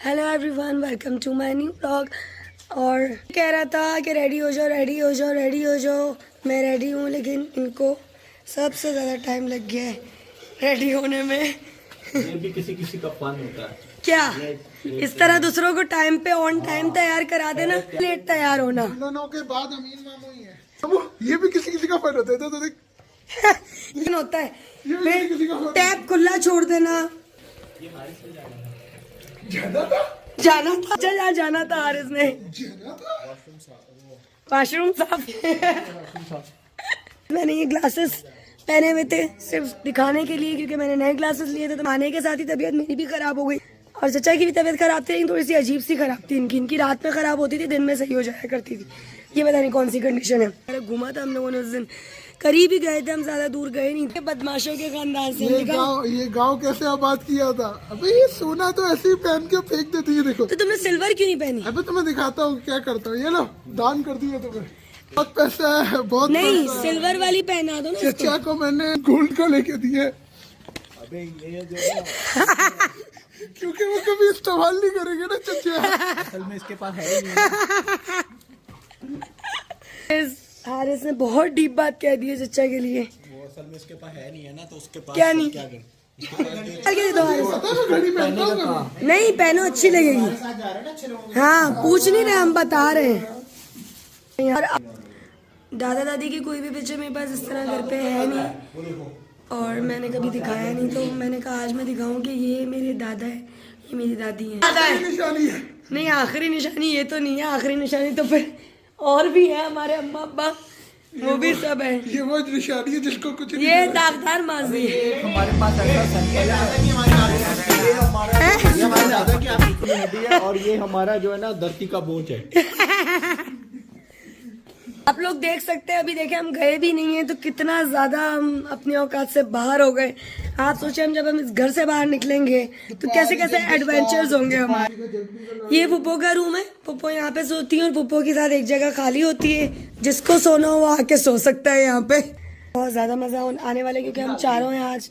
Hello everyone, welcome to my new blog. और कह रहा था कि रेडी हो जाओ, रेडी हो जाओ, रेडी हो जाओ। मैं रेडी हूँ, लेकिन इनको सबसे ज़्यादा टाइम लग गया है रेडी होने में। ये भी किसी किसी का फन होता है क्या इस तरह दूसरों को टाइम पे ऑन टाइम तैयार करा देना, लेट तैयार होना। के बाद अमीन मामू ही है। ये भी किसी किसी का फन होता है। तो देख होता है टैप खुला छोड़ देना। जाना था चल, जाना था हारिस ने। वॉशरूम साफ। मैंने ये ग्लासेस पहने हुए थे सिर्फ दिखाने के लिए, क्योंकि मैंने नए ग्लासेस लिए थे। तो आने के साथ ही तबीयत मेरी भी खराब हो गई और चचा की भी तबीयत खराब थी, थोड़ी सी अजीब सी खराब थी। इनकी रात में खराब होती थी, दिन में सही हो जाया करती थी। ये पता नहीं कौन सी कंडीशन है। घूमा था हम लोगों ने उस दिन, करीब ही गए थे, हम ज्यादा दूर गए नहीं थे। बदमाशों के खानदान से ये गांव कैसे आबाद किया था। अबे ये सोना तो ऐसे ही पहन के फेंक देती है। देखो तो तुमने सिल्वर क्यों नहीं पहनी? अबे तुम्हें दिखाता हूँ क्या करता हूँ। ये लो दान कर दिया तुम्हें। बहुत पैसा है, बहुत नहीं पैसा सिल्वर वाली पहना दो ना। चचा को मैंने गोल्ड का लेके दिया। अबे ये जो क्योंकि वो कभी इस्तेमाल नहीं करेंगे ना चचा। असल में इसके पास है ही नहीं। हारिस ने बहुत डीप बात कह दी है चचा के लिए। वो असल में इसके पास है नहीं है ना, तो उसके पास क्या नहीं? क्या कर नहीं पहनो, अच्छी लगेगी। हाँ पूछ नहीं रहे, हम बता रहे हैं। और दादा दादी की कोई भी पिक्चर मेरे पास इस तरह घर पे है नहीं, और मैंने कभी दिखाया नहीं। तो मैंने कहा आज मैं दिखाऊं कि ये मेरे दादा है, ये मेरी दादी है। निशानी है। नहीं आखिरी निशानी ये तो नहीं है। आखिरी निशानी तो फिर और भी है, हमारे अम्मा अब्बा वो भी सब है। ये वो निशानी है जिसको कुछ नहीं ये दागदार माजी है। हमारे पास ऐसा सैंपल है। ये हमारे दादा की आपकी हड्डी है, और ये हमारा जो है ना धरती का बोझ है। आप लोग देख सकते हैं, अभी देखे हम गए भी नहीं है तो कितना ज्यादा हम अपनी औकात से बाहर हो गए। आप सोचे हम जब हम इस घर से बाहर निकलेंगे तो कैसे कैसे एडवेंचर्स होंगे हमारे। ये पुप्पो का रूम है, पुप्पो यहाँ पे सोती है और पुप्पो के साथ एक जगह खाली होती है। जिसको सोना हो वो आके सो सकता है यहाँ पे। बहुत ज्यादा मजा आने वाला है क्योंकि हम चारों हैं आज।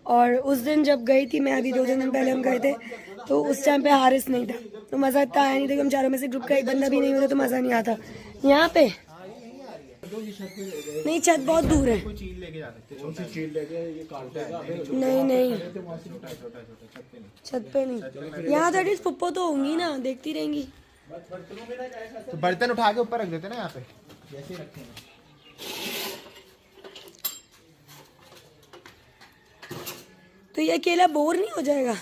और उस दिन जब गई थी मैं, अभी 2 दिन पहले हम गए थे, तो उस टाइम पे हारिस नहीं था, तो मजा इतना आया नहीं था। हम चारों में से ग्रुप का एक बंदा भी नहीं होता तो मजा नहीं आता। यहाँ पे नहीं, छत बहुत दूर है। नहीं नहीं छत पे नहीं, यहाँ दैट इज पुप्पो तो होंगी ना, देखती रहेंगी। तो बर्तन उठा के ऊपर रख देते ना यहाँ पे, जैसे रखते हैं। तो ये अकेला बोर नहीं हो जाएगा?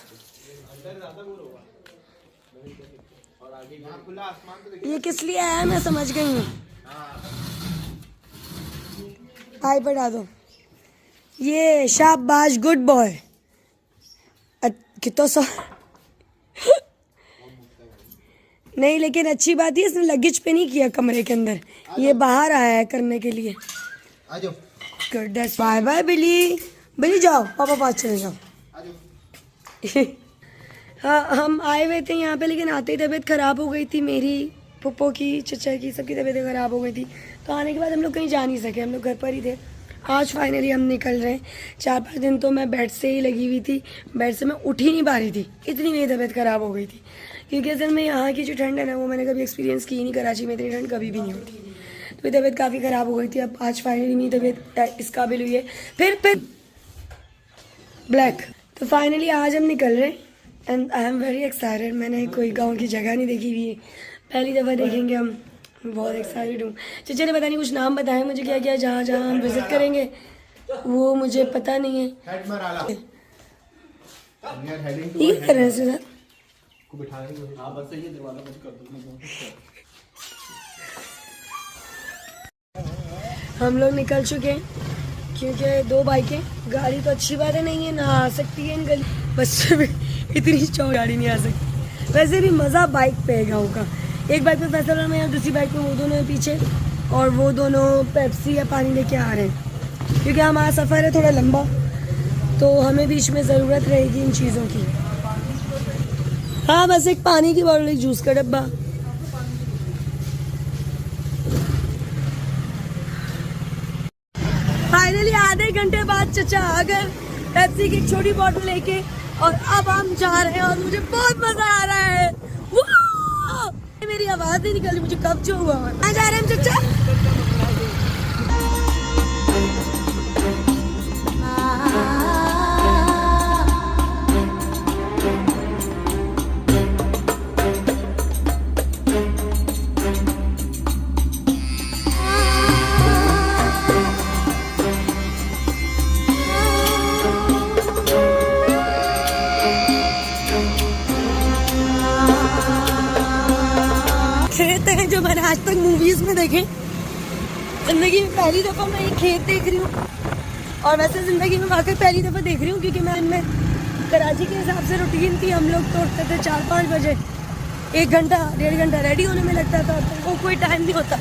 ये किस लिए आया मैं समझ गई हूँ। हाय बढ़ा दो। ये शाबाश, गुड बॉय। कितना सा नहीं, लेकिन अच्छी बात है इसने लगेज पे नहीं किया कमरे के अंदर, ये बाहर आया है करने के लिए। गुड, बाय बाय बिली। बिली जाओ, पापा पास चले जाओ। हाँ हम आए हुए थे यहाँ पे, लेकिन आते ही तबीयत खराब हो गई थी मेरी, पुप्पो की, चचा की, सबकी तबीयत खराब हो गई थी। तो आने के बाद हम लोग कहीं जा नहीं सके, हम लोग घर पर ही थे। आज फाइनली हम निकल रहे हैं। 4-5 दिन तो मैं बेड से ही लगी हुई थी, बेड से मैं उठ ही नहीं पा रही थी, इतनी मेरी तबीयत ख़राब हो गई थी। क्योंकि असल में यहाँ की जो ठंड है ना, वो मैंने कभी एक्सपीरियंस की ही नहीं। कराची में इतनी ठंड कभी भी नहीं होती। तो मेरी तबीयत काफ़ी ख़राब हो गई थी। अब आज फाइनली मेरी तबीयत इस काबिल हुई है। फिर ब्लैक। तो फाइनली आज हम निकल रहे हैं and I am very excited. मैंने कोई गाँव की जगह नहीं देखी हुई है, पहली दफ़ा देखेंगे हम। बहुत एक्साइटेड हूँ। चचा ने पता नहीं कुछ नाम बताए मुझे, क्या क्या जहाँ जहाँ हम विजिट करेंगे वो मुझे पता नहीं है। ये कर रहे हैं सर। हम लोग निकल चुके हैं क्योंकि 2 बाइकें, गाड़ी तो अच्छी बात है नहीं है, ना आ सकती है इन गली, बच्चे भी इतनी चौड़ी गाड़ी नहीं आ सकती। वैसे भी मज़ा बाइक पे है गाँव का। एक बाइक पे फैसला में है, दूसरी बाइक पे वो दोनों है पीछे, और वो दोनों पेप्सी या पानी लेके आ रहे हैं। क्योंकि हमारा सफ़र है थोड़ा लंबा, तो हमें बीच में ज़रूरत रहेगी इन चीज़ों की। हाँ बस एक पानी की बॉटल, एक जूस का डब्बा। फाइनली आधे घंटे बाद चचा आ गए पेप्सी की एक छोटी बॉटल लेके, और अब हम जा रहे हैं और मुझे बहुत मजा आ रहा है। आवाज नहीं निकल रही, मुझे कब जो हुआ। कहाँ जा रहे हैं हम चचा? खेत है जो मैंने आज तक मूवीज में देखे। जिंदगी में पहली दफा मैं ये खेत देख रही हूँ, और वैसे जिंदगी में वाकई पहली दफा देख रही हूँ, क्योंकि मैं इनमें कराची के हिसाब से रूटीन थी। हम लोग तो उठते थे 4-5 बजे, 1 घंटा 1.5 घंटा रेडी होने में लगता था, तो वो कोई टाइम नहीं होता।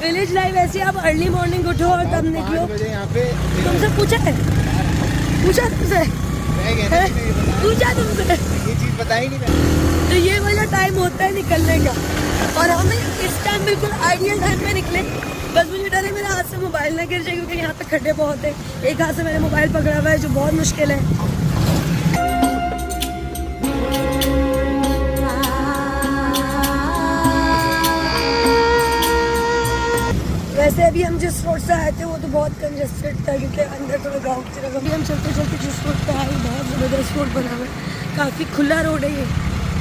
विलेज लाइफ ऐसी, आप अर्ली मॉर्निंग उठो और तब निकलो। तुमसे पूछा तुमसे ये चीज बताई नहीं मैंने। तो ये वाला टाइम होता है निकलने का, और हमें इस टाइम बिल्कुल आइडियल टाइम पे निकले। बस मुझे डर है मेरे हाथ से मोबाइल ना गिर जाए, क्योंकि यहाँ पे खड्डे बहुत है। एक हाथ से मैंने मोबाइल पकड़ा हुआ है, जो बहुत मुश्किल है। वैसे अभी हम जिस रोड से आए थे वो तो बहुत कंजेस्टेड था, क्योंकि अंदर थोड़ा गाँव की तरफ। अभी हम चलते चलते जिस रोड पे आए, बहुत ज़बरदस्त रोड बना हुआ है, काफ़ी खुला रोड है ये।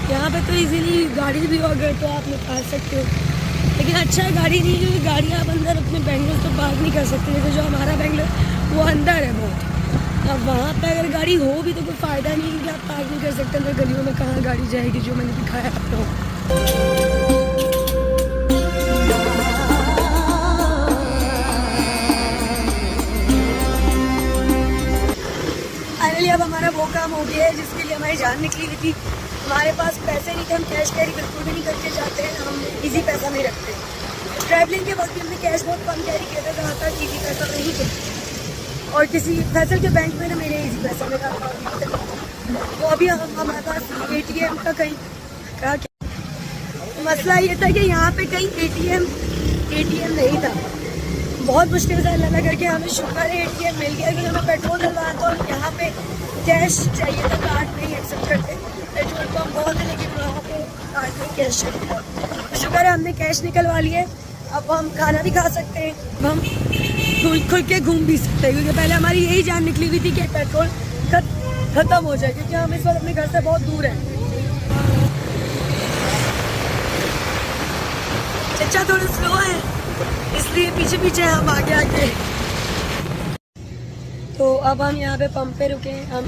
यहाँ पे तो इजीली गाड़ी भी अगर तो आप निकाल सकते हो, लेकिन अच्छा है गाड़ी नहीं, क्योंकि गाड़ी आप अंदर अपने बेंगलोर तो पार्क नहीं कर सकते। जैसे जो हमारा बेंगलोर वो अंदर है बहुत, अब वहाँ पे अगर गाड़ी हो भी तो कोई फ़ायदा नहीं, क्योंकि आप पार्क नहीं कर सकते अंदर गलियों में। कहाँ गाड़ी जाएगी, जो मैंने दिखाया आपको। फाइनली अब हमारा वो काम हो गया है जिसके लिए हमारी जान निकली हुई थी। हमारे पास पैसे नहीं थे, हम कैश कैरी बिल्कुल भी नहीं करके जाते हैं, हम इजी पैसा नहीं रखते। ट्रैवलिंग के वक्त हमने कैश बहुत कम कैरी किया था, जहाँ तक इजी पैसा नहीं थे। और किसी फैसल के बैंक में ना मेरे इजी पैसा मेरा तो अभी हमारे पास ATM का कहीं क्या मसला ये था कि यहाँ पे कहीं ATM नहीं था। बहुत मुश्किल से अल्लाह करके हमें शुक्र है ATM मिल गया, क्योंकि हमें पेट्रोल डलवाना था और यहाँ पे कैश चाहिए था, कार्ड नहीं एक्सेप्ट करते। पेट्रोल पंप बहुत है, लेकिन वहाँ पे कार्ड में कैश चाहिए था। तो शुक्र है हमने कैश निकलवा लिए। अब हम खाना भी खा सकते हैं, अब हम खुल के घूम भी सकते हैं, क्योंकि पहले हमारी यही जान निकली हुई थी कि पेट्रोल खत्म हो जाए, क्योंकि हम इस वक्त अपने घर से बहुत दूर हैं। चचा थोड़ा स्लो है, इसलिए पीछे पीछे हम आगे। तो अब हम यहाँ पे पंप पे रुके हैं हम,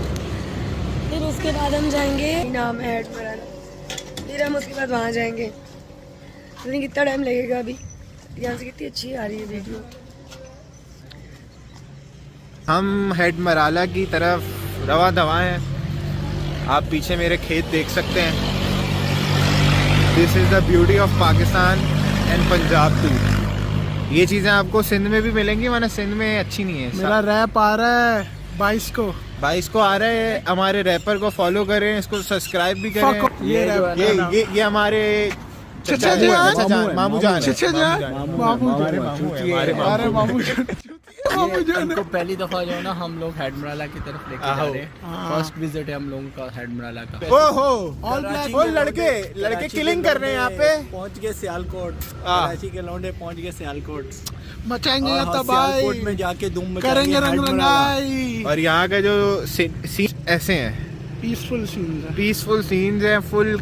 फिर उसके बाद हम जाएंगे नाम है हेडमराला, फिर हम उसके बाद वहाँ जाएंगे। तो कितना टाइम लगेगा अभी, यहाँ से कितनी अच्छी आ रही है वीडियो। हम हेडमराला की तरफ रवा दवा हैं। आप पीछे मेरे खेत देख सकते हैं। This is the beauty of Pakistan and Punjab too. ये चीज़ें आपको सिंध में भी मिलेंगी, वरना सिंध में अच्छी नहीं है। मेरा रैप आ रहा है 22 को आ रहा है। हमारे रैपर को फॉलो करें, इसको सब्सक्राइब भी करें। ये हमारे चचा जान, मामू जान, इनको पहली दफा जो है ना हम लोग हेडमराला की तरफ लेके जा रहे हैं। फर्स्ट विजिट है हम लोगों का हेडमराला का। ओहो, लड़के किलिंग कर रहे हैं यहाँ पे। पहुंच गए सियालकोट, कराची के लौंडे पहुंच गए सियालकोट। मचाएंगे तबाही, सियालकोट में जाके धूम करेंगे रंग रंगाई। और यहाँ का जो सीन ऐसे हैं, पीसफुल सीन्स हैं, फुल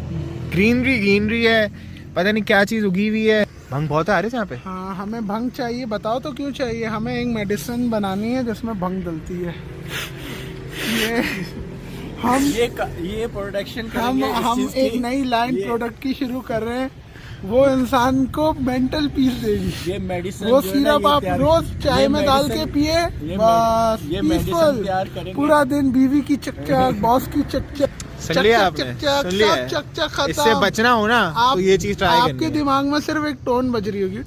ग्रीनरी है, पता नहीं क्या चीज उगी हुई है। भंग बहुत आ रहे थे यहाँ पे। हाँ, हमें भंग चाहिए, बताओ तो क्यों चाहिए। हमें एक मेडिसिन बनानी है जिसमें भंग डलती है। ये प्रोडक्शन हम एक नई लाइन प्रोडक्ट की शुरू कर रहे हैं, वो इंसान को मेंटल पीस देगी। ये मेडिसिन वो सिरप आप रोज चाय में डाल के पिए, बस ये मेडिसिन तैयार करेंगे। पूरा दिन बीवी की चकचक, बॉस की चकचक, सुन लिया आपने? सुन लिया है? चकचक इससे बचना हो ना तो ये चीज ट्राई करनी आपके है। दिमाग में सिर्फ एक टोन बज रही होगी,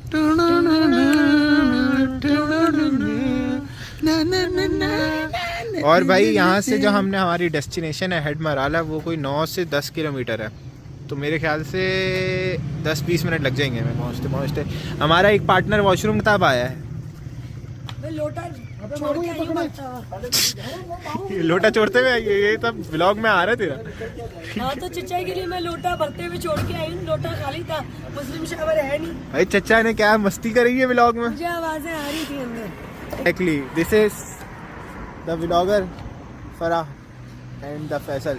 और भाई यहाँ से जो हमने हमारी डेस्टिनेशन है हेडमराला, वो कोई 9 से 10 किलोमीटर है। तो मेरे ख्याल से 10-20 मिनट लग जाएंगे हमें पहुँचते। हमारा एक पार्टनर वॉशरूम तब आया है। लोटा अबे छोड़ मामू के ये आई हूँ पकड़े। बता। ये लोटा छोड़ते हुए ये सब व्लॉग में आ रहा है तेरा। हाँ तो चचा के लिए मैं लोटा भरते हुए छोड़ के आई हूँ, लोटा खाली था, मुस्लिम शावर है नहीं। भाई चचा ने क्या मस्ती करी है व्लॉग में। मुझे आवाजें आ रही थी अंदर। Exactly. This is the vlogger Farah and the Faisal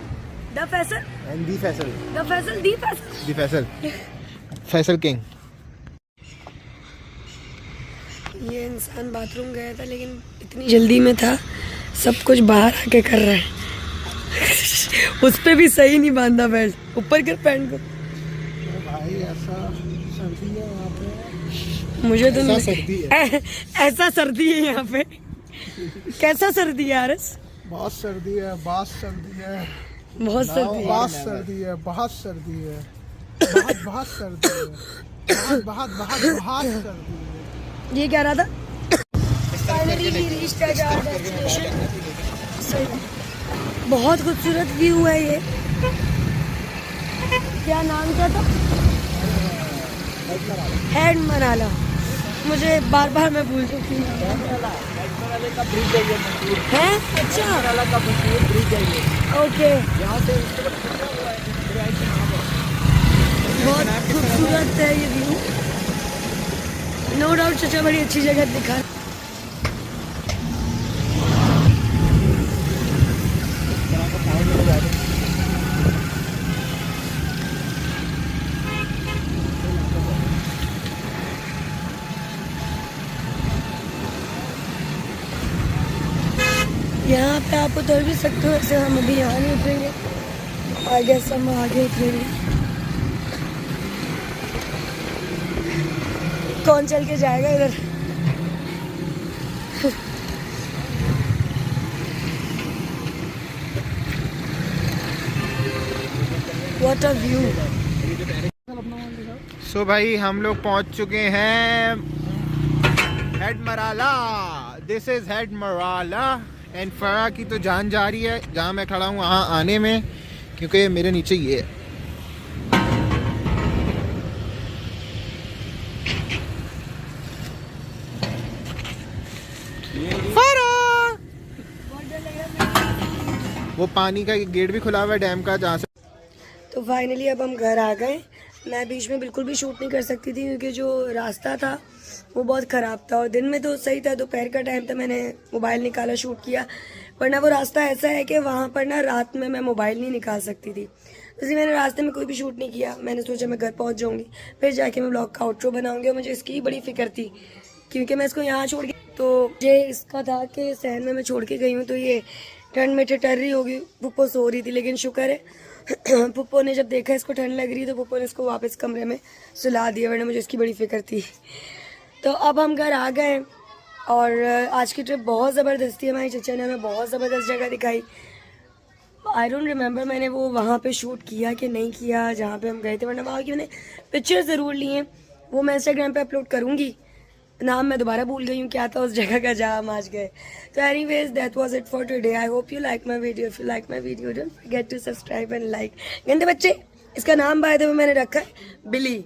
the Faisal, and the Faisal. The Faisal, the Faisal. The Faisal. Faisal King. ये इंसान बाथरूम गया था लेकिन इतनी जल्दी में था, सब कुछ बाहर आके कर रहा है। उस पे भी सही नहीं बांधा बेल्ट, ऊपर कर पैंट को। भाई ऐसा सर्दी है यहाँ पे। मुझे तो ऐसा नहीं सर्दी है। ऐसा सर्दी है यहाँ पे। कैसा सर्दी है आरस? बहुत सर्दी है, बहुत सर्दी है, बहुत सर्दी है। बहुत सर्दी है, बहुत सर्दी है, बहुत बहुत सर्दी है, बहुत बहुत बहुत बहुत सर्दी है। ये क्या रहा था? Finally we reached our destination. बहुत खूबसूरत व्यू है ये। क्या नाम क्या था? हेड मनाला। मुझे बार बार मैं भूल चुकी हूँ। है अच्छा, ओके। बहुत खूबसूरत है ये व्यू, नो डाउट। चचा बड़ी अच्छी जगह दिखा। यहाँ पे आप उतर भी सकते हो, ऐसे हम अभी यहाँ नहीं उतरेंगे, आई गेस हम आगे उतरेंगे। कौन चल के जाएगा इधर? What a view! So भाई हम लोग पहुंच चुके हैं head Marala. This is head Marala and फरा की तो जान जा रही है जहाँ मैं खड़ा हूँ वहाँ आने में, क्योंकि मेरे नीचे ये है। वो पानी का गेट भी खुला हुआ है डैम का जहाँ से। तो फाइनली अब हम घर आ गए। मैं बीच में बिल्कुल भी शूट नहीं कर सकती थी क्योंकि जो रास्ता था वो बहुत ख़राब था, और दिन में तो सही था, दोपहर का टाइम था, मैंने मोबाइल निकाला शूट किया। वरना वो रास्ता ऐसा है कि वहाँ पर ना रात में मैं मोबाइल नहीं निकाल सकती थी, इसलिए मैंने रास्ते में कोई भी शूट नहीं किया। मैंने सोचा मैं घर पहुँच जाऊँगी, फिर जाके मैं ब्लॉग का आउट्रो बनाऊँगी, और मुझे इसकी बड़ी फिक्र थी क्योंकि मैं इसको यहाँ छोड़ के, तो मुझे इसका था कि सहन में मैं छोड़ के गई हूँ तो ये ठंड में ठिठर रही होगी। पुप्पो सो रही थी, लेकिन शुक्र है पुप्पो ने जब देखा इसको ठंड लग रही तो पुप्पो ने इसको वापस कमरे में सुला दिया, वरना मुझे इसकी बड़ी फिक्र थी। तो अब हम घर आ गए और आज की ट्रिप बहुत ज़बरदस्त थी। हमारी चचा ने हमें बहुत ज़बरदस्त जगह दिखाई। आई डोंट रिमेंबर मैंने वो वहाँ पे शूट किया कि नहीं किया जहाँ पे हम गए थे, वरना वहाँ की मैंने पिक्चर ज़रूर ली हैं, वो मैं इंस्टाग्राम पे अपलोड करूँगी। नाम मैं दोबारा भूल गई हूँ क्या था उस जगह का जहाँ हम आज गए। तो anyways that was it for today. I hope you like my video. If you like my video don't forget to subscribe and like. गंदे बच्चे, इसका नाम बाय द वे मैंने रखा है बिली।